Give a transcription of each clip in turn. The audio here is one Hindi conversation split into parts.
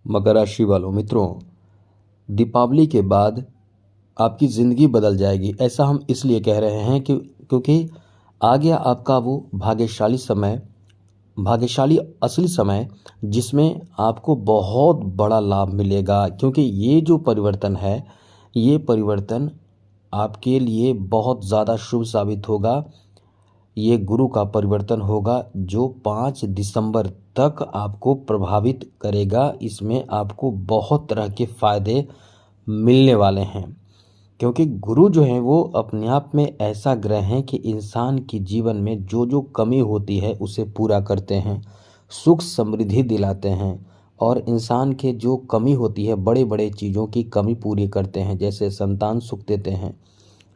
मकर राशि वालों मित्रों, दीपावली के बाद आपकी ज़िंदगी बदल जाएगी। ऐसा हम इसलिए कह रहे हैं कि क्योंकि आ गया आपका वो भाग्यशाली असली समय जिसमें आपको बहुत बड़ा लाभ मिलेगा। क्योंकि ये जो परिवर्तन है, ये परिवर्तन आपके लिए बहुत ज़्यादा शुभ साबित होगा। ये गुरु का परिवर्तन होगा जो 5 दिसंबर तक आपको प्रभावित करेगा। इसमें आपको बहुत तरह के फ़ायदे मिलने वाले हैं, क्योंकि गुरु जो हैं वो अपने आप में ऐसा ग्रह हैं कि इंसान के जीवन में जो जो कमी होती है उसे पूरा करते हैं, सुख समृद्धि दिलाते हैं। और इंसान के जो कमी होती है, बड़े बड़े चीज़ों की कमी पूरी करते हैं। जैसे संतान सुख देते हैं,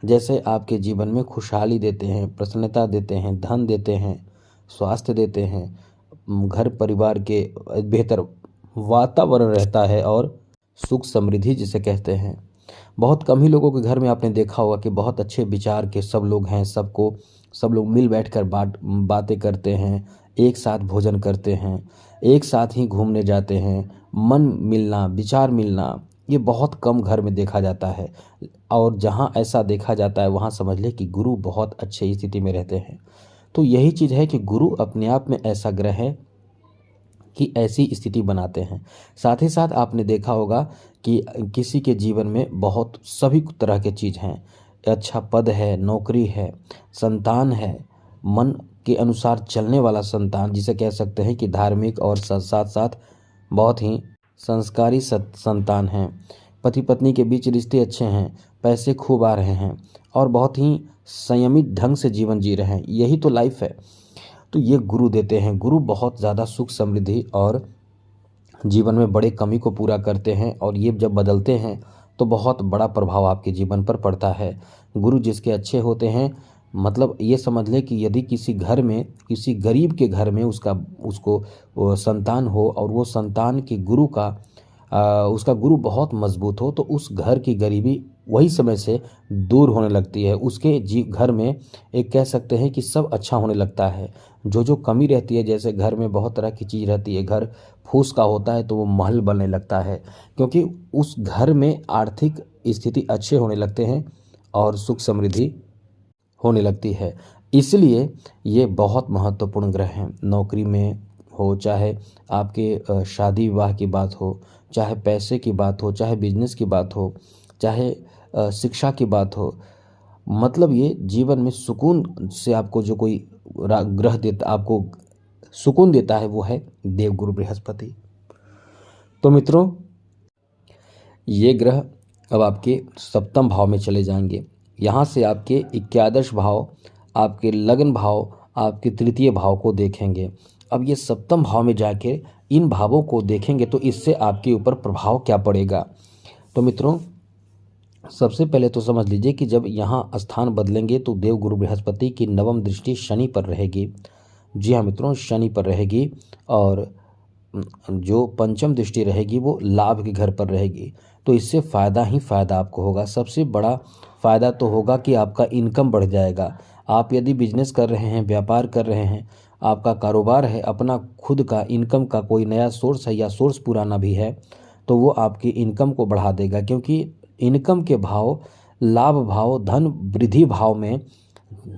जैसे आपके जीवन में खुशहाली देते हैं, प्रसन्नता देते हैं, धन देते हैं, स्वास्थ्य देते हैं, घर परिवार के बेहतर वातावरण रहता है और सुख समृद्धि जिसे कहते हैं। बहुत कम ही लोगों के घर में आपने देखा होगा कि बहुत अच्छे विचार के सब लोग हैं। सब लोग मिल बैठकर बातें करते हैं, एक साथ भोजन करते हैं, एक साथ ही घूमने जाते हैं। मन मिलना, विचार मिलना, ये बहुत कम घर में देखा जाता है। और जहाँ ऐसा देखा जाता है वहाँ समझ ले कि गुरु बहुत अच्छे स्थिति में रहते हैं। तो यही चीज़ है कि गुरु अपने आप में ऐसा ग्रह है कि ऐसी स्थिति बनाते हैं। साथ ही साथ आपने देखा होगा कि किसी के जीवन में बहुत सभी तरह के चीज़ हैं। अच्छा पद है, नौकरी है, संतान है, मन के अनुसार चलने वाला संतान जिसे कह सकते हैं कि धार्मिक और साथ साथ बहुत ही संस्कारी संतान हैं। पति पत्नी के बीच रिश्ते अच्छे हैं, पैसे खूब आ रहे हैं और बहुत ही संयमित ढंग से जीवन जी रहे हैं। यही तो लाइफ है। तो ये गुरु देते हैं। गुरु बहुत ज़्यादा सुख समृद्धि और जीवन में बड़े कमी को पूरा करते हैं। और ये जब बदलते हैं तो बहुत बड़ा प्रभाव आपके जीवन पर पड़ता है। गुरु जिसके अच्छे होते हैं, मतलब ये समझ ले कि यदि किसी घर में, किसी गरीब के घर में उसको वो संतान हो और वो संतान की उसका गुरु बहुत मजबूत हो, तो उस घर की गरीबी वही समय से दूर होने लगती है। उसके घर में एक कह सकते हैं कि सब अच्छा होने लगता है। जो जो कमी रहती है, जैसे घर में बहुत तरह की चीज़ रहती है, घर फूस का होता है तो वो महल बनने लगता है, क्योंकि उस घर में आर्थिक स्थिति अच्छे होने लगते हैं और सुख समृद्धि होने लगती है। इसलिए ये बहुत महत्वपूर्ण ग्रह हैं। नौकरी में हो, चाहे आपके शादी विवाह की बात हो, चाहे पैसे की बात हो, चाहे बिजनेस की बात हो, चाहे शिक्षा की बात हो, मतलब ये जीवन में सुकून से आपको जो कोई ग्रह देता, आपको सुकून देता है, वो है देवगुरु बृहस्पति। तो मित्रों, ये ग्रह अब आपके सप्तम भाव में चले जाएंगे। यहाँ से आपके एकादश भाव, आपके लग्न भाव, आपके तृतीय भाव को देखेंगे। अब ये सप्तम भाव में जाके इन भावों को देखेंगे तो इससे आपके ऊपर प्रभाव क्या पड़ेगा। तो मित्रों, सबसे पहले तो समझ लीजिए कि जब यहाँ स्थान बदलेंगे तो देवगुरु बृहस्पति की नवम दृष्टि शनि पर रहेगी। जी हाँ मित्रों, शनि पर रहेगी। और जो पंचम दृष्टि रहेगी वो लाभ के घर पर रहेगी। तो इससे फ़ायदा ही फ़ायदा आपको होगा। सबसे बड़ा फ़ायदा तो होगा कि आपका इनकम बढ़ जाएगा। आप यदि बिजनेस कर रहे हैं, व्यापार कर रहे हैं, आपका कारोबार है, अपना खुद का इनकम का कोई नया सोर्स है या सोर्स पुराना भी है, तो वो आपकी इनकम को बढ़ा देगा। क्योंकि इनकम के भाव, लाभ भाव, धन वृद्धि भाव में,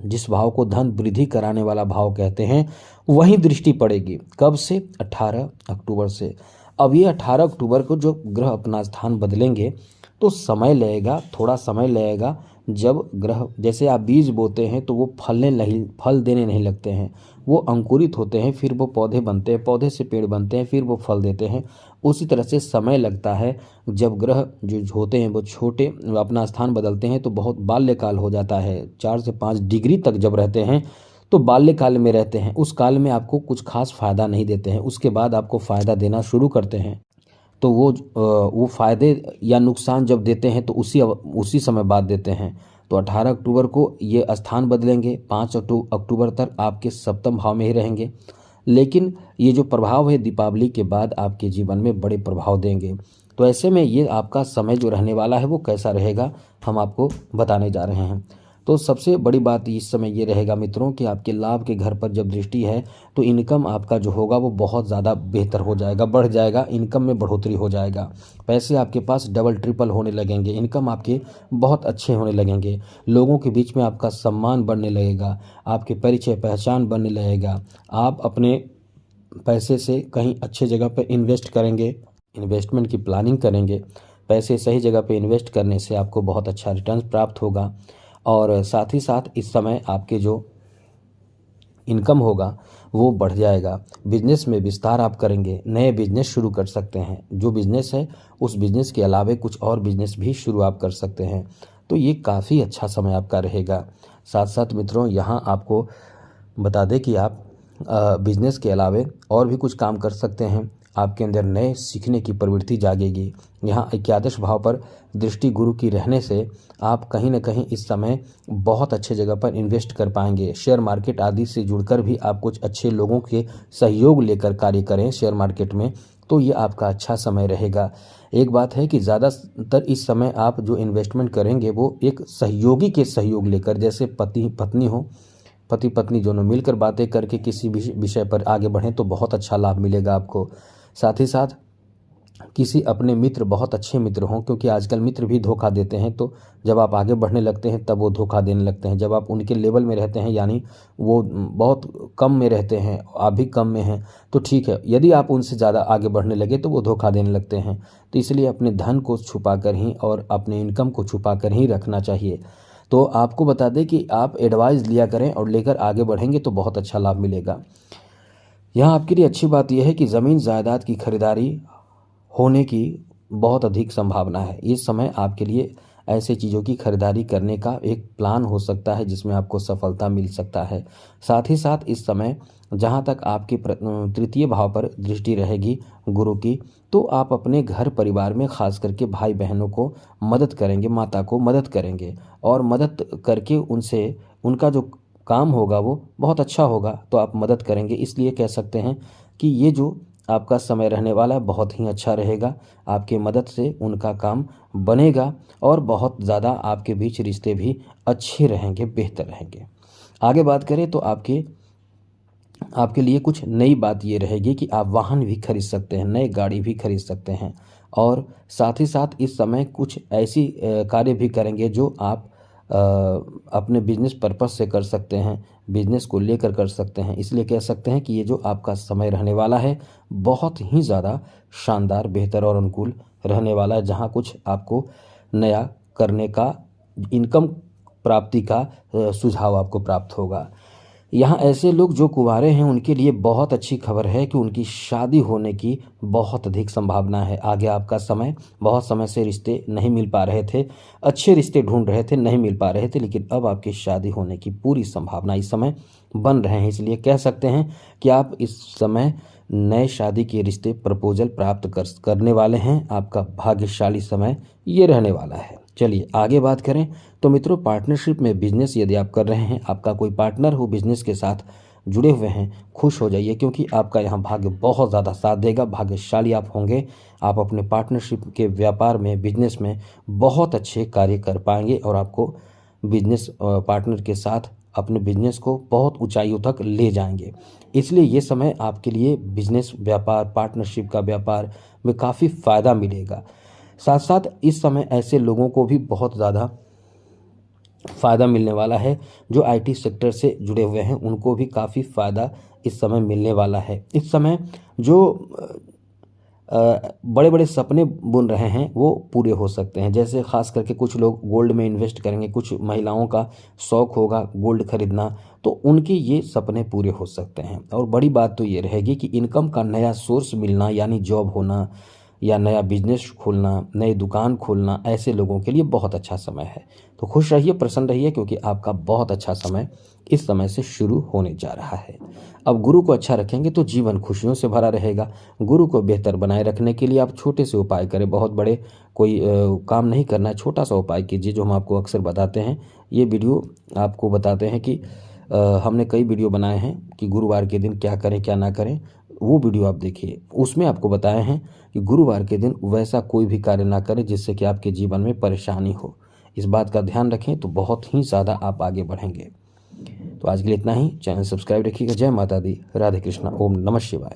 जिस भाव को धन वृद्धि कराने वाला भाव कहते हैं, वही दृष्टि पड़ेगी। कब से? 18 अक्टूबर से। अब ये 18 अक्टूबर को जो ग्रह अपना स्थान बदलेंगे तो समय लगेगा, थोड़ा समय लगेगा। जब ग्रह, जैसे आप बीज बोते हैं तो वो फल देने नहीं लगते हैं, वो अंकुरित होते हैं, फिर वो पौधे बनते हैं, पौधे से पेड़ बनते हैं, फिर वो फल देते हैं। उसी तरह से समय लगता है। जब ग्रह जो होते हैं वो छोटे अपना स्थान बदलते हैं तो बहुत बाल्यकाल हो जाता है। 4 से 5 डिग्री तक जब रहते हैं तो बाल्यकाल में रहते हैं। उस काल में आपको कुछ खास फ़ायदा नहीं देते हैं, उसके बाद आपको फ़ायदा देना शुरू करते हैं। तो वो फ़ायदे या नुकसान जब देते हैं तो उसी समय बाद देते हैं। तो 18 अक्टूबर को ये स्थान बदलेंगे। 5 अक्टूबर तक आपके सप्तम भाव में ही रहेंगे। लेकिन ये जो प्रभाव है दीपावली के बाद आपके जीवन में बड़े प्रभाव देंगे। तो ऐसे में ये आपका समय जो रहने वाला है वो कैसा रहेगा, हम आपको बताने जा रहे हैं। तो सबसे बड़ी बात इस समय ये रहेगा मित्रों कि आपके लाभ के घर पर जब दृष्टि है तो इनकम आपका जो होगा वो बहुत ज़्यादा बेहतर हो जाएगा, बढ़ जाएगा, इनकम में बढ़ोतरी हो जाएगा। पैसे आपके पास डबल ट्रिपल होने लगेंगे, इनकम आपके बहुत अच्छे होने लगेंगे, लोगों के बीच में आपका सम्मान बढ़ने लगेगा, आपके परिचय पहचान बनने लगेगा। आप अपने पैसे से कहीं अच्छे जगह पर इन्वेस्ट करेंगे, इन्वेस्टमेंट की प्लानिंग करेंगे। पैसे सही जगह पे इन्वेस्ट करने से आपको बहुत अच्छा रिटर्न प्राप्त होगा और साथ ही साथ इस समय आपके जो इनकम होगा वो बढ़ जाएगा। बिजनेस में विस्तार आप करेंगे, नए बिजनेस शुरू कर सकते हैं। जो बिजनेस है उस बिजनेस के अलावे कुछ और बिजनेस भी शुरू आप कर सकते हैं। तो ये काफ़ी अच्छा समय आपका रहेगा। साथ साथ मित्रों यहाँ आपको बता दें कि आप बिजनेस के अलावे और भी कुछ काम कर सकते हैं। आपके अंदर नए सीखने की प्रवृत्ति जागेगी। यहाँ एकादश भाव पर दृष्टि गुरु की रहने से आप कहीं ना कहीं इस समय बहुत अच्छे जगह पर इन्वेस्ट कर पाएंगे। शेयर मार्केट आदि से जुड़कर भी आप कुछ अच्छे लोगों के सहयोग लेकर कार्य करें शेयर मार्केट में, तो ये आपका अच्छा समय रहेगा। एक बात है कि ज़्यादातर इस समय आप जो इन्वेस्टमेंट करेंगे वो एक सहयोगी के सहयोग लेकर, जैसे पति पत्नी हो, पति पत्नी दोनों मिलकर बातें करके किसी भी विषय पर आगे बढ़ें तो बहुत अच्छा लाभ मिलेगा आपको। साथ ही साथ किसी अपने मित्र, बहुत अच्छे मित्र हों, क्योंकि आजकल मित्र भी धोखा देते हैं। तो जब आप आगे बढ़ने लगते हैं तब वो धोखा देने लगते हैं। जब आप उनके लेवल में रहते हैं, यानी वो बहुत कम में रहते हैं, आप भी कम में हैं, तो ठीक है। यदि आप उनसे ज़्यादा आगे बढ़ने लगे तो वो धोखा देने लगते हैं। तो इसलिए अपने धन को छुपा कर ही और अपने इनकम को छुपा कर ही रखना चाहिए। तो आपको बता दें कि आप एडवाइस लिया करें और लेकर आगे बढ़ेंगे तो बहुत अच्छा लाभ मिलेगा। यहाँ आपके लिए अच्छी बात यह है कि ज़मीन जायदाद की खरीदारी होने की बहुत अधिक संभावना है। इस समय आपके लिए ऐसे चीज़ों की खरीदारी करने का एक प्लान हो सकता है जिसमें आपको सफलता मिल सकता है। साथ ही साथ इस समय जहाँ तक आपकी तृतीय भाव पर दृष्टि रहेगी गुरु की, तो आप अपने घर परिवार में खास करके भाई बहनों को मदद करेंगे, माता को मदद करेंगे और मदद करके उनसे उनका जो काम होगा वो बहुत अच्छा होगा, तो आप मदद करेंगे। इसलिए कह सकते हैं कि ये जो आपका समय रहने वाला है बहुत ही अच्छा रहेगा। आपके मदद से उनका काम बनेगा और बहुत ज़्यादा आपके बीच रिश्ते भी अच्छे रहेंगे, बेहतर रहेंगे। आगे बात करें तो आपके लिए कुछ नई बात ये रहेगी कि आप वाहन भी खरीद सकते हैं, नई गाड़ी भी खरीद सकते हैं और साथ ही साथ इस समय कुछ ऐसी कार्य भी करेंगे जो आप अपने बिजनेस पर्पस से कर सकते हैं, बिजनेस को लेकर कर सकते हैं। इसलिए कह सकते हैं कि ये जो आपका समय रहने वाला है बहुत ही ज़्यादा शानदार, बेहतर और अनुकूल रहने वाला है, जहाँ कुछ आपको नया करने का, इनकम प्राप्ति का सुझाव आपको प्राप्त होगा। यहाँ ऐसे लोग जो कुंवारे हैं उनके लिए बहुत अच्छी खबर है कि उनकी शादी होने की बहुत अधिक संभावना है। आगे आपका समय, बहुत समय से रिश्ते नहीं मिल पा रहे थे, अच्छे रिश्ते ढूंढ रहे थे, नहीं मिल पा रहे थे, लेकिन अब आपकी शादी होने की पूरी संभावना इस समय बन रहे हैं। इसलिए कह सकते हैं कि आप इस समय नए शादी के रिश्ते प्रपोजल प्राप्त करने वाले हैं। आपका भाग्यशाली समय ये रहने वाला है। चलिए आगे बात करें तो मित्रों, पार्टनरशिप में बिजनेस यदि आप कर रहे हैं, आपका कोई पार्टनर हो बिजनेस के साथ जुड़े हुए हैं, खुश हो जाइए क्योंकि आपका यहाँ भाग्य बहुत ज़्यादा साथ देगा, भाग्यशाली आप होंगे। आप अपने पार्टनरशिप के व्यापार में, बिजनेस में बहुत अच्छे कार्य कर पाएंगे और आपको बिजनेस पार्टनर के साथ अपने बिजनेस को बहुत ऊंचाइयों तक ले जाएंगे। इसलिए ये समय आपके लिए बिजनेस व्यापार, पार्टनरशिप का व्यापार में काफ़ी फ़ायदा मिलेगा। साथ साथ इस समय ऐसे लोगों को भी बहुत ज़्यादा फ़ायदा मिलने वाला है जो आईटी सेक्टर से जुड़े हुए हैं, उनको भी काफ़ी फ़ायदा इस समय मिलने वाला है। इस समय जो बड़े बड़े सपने बुन रहे हैं वो पूरे हो सकते हैं। जैसे खास करके कुछ लोग गोल्ड में इन्वेस्ट करेंगे, कुछ महिलाओं का शौक़ होगा गोल्ड खरीदना, तो उनके ये सपने पूरे हो सकते हैं। और बड़ी बात तो ये रहेगी कि इनकम का नया सोर्स मिलना, यानी जॉब होना या नया बिजनेस खोलना, नई दुकान खोलना, ऐसे लोगों के लिए बहुत अच्छा समय है। तो खुश रहिए, प्रसन्न रहिए क्योंकि आपका बहुत अच्छा समय इस समय से शुरू होने जा रहा है। अब गुरु को अच्छा रखेंगे तो जीवन खुशियों से भरा रहेगा। गुरु को बेहतर बनाए रखने के लिए आप छोटे से उपाय करें, बहुत बड़े कोई काम नहीं करना है, छोटा सा उपाय कीजिए जो हम आपको अक्सर बताते हैं। ये वीडियो आपको बताते हैं कि हमने कई वीडियो बनाए हैं कि गुरुवार के दिन क्या करें क्या ना करें, वो वीडियो आप देखिए। उसमें आपको बताए हैं कि गुरुवार के दिन वैसा कोई भी कार्य ना करें जिससे कि आपके जीवन में परेशानी हो। इस बात का ध्यान रखें तो बहुत ही ज़्यादा आप आगे बढ़ेंगे। तो आज के लिए इतना ही। चैनल सब्सक्राइब रखिएगा। जय माता दी, राधे कृष्णा, ओम नमः शिवाय।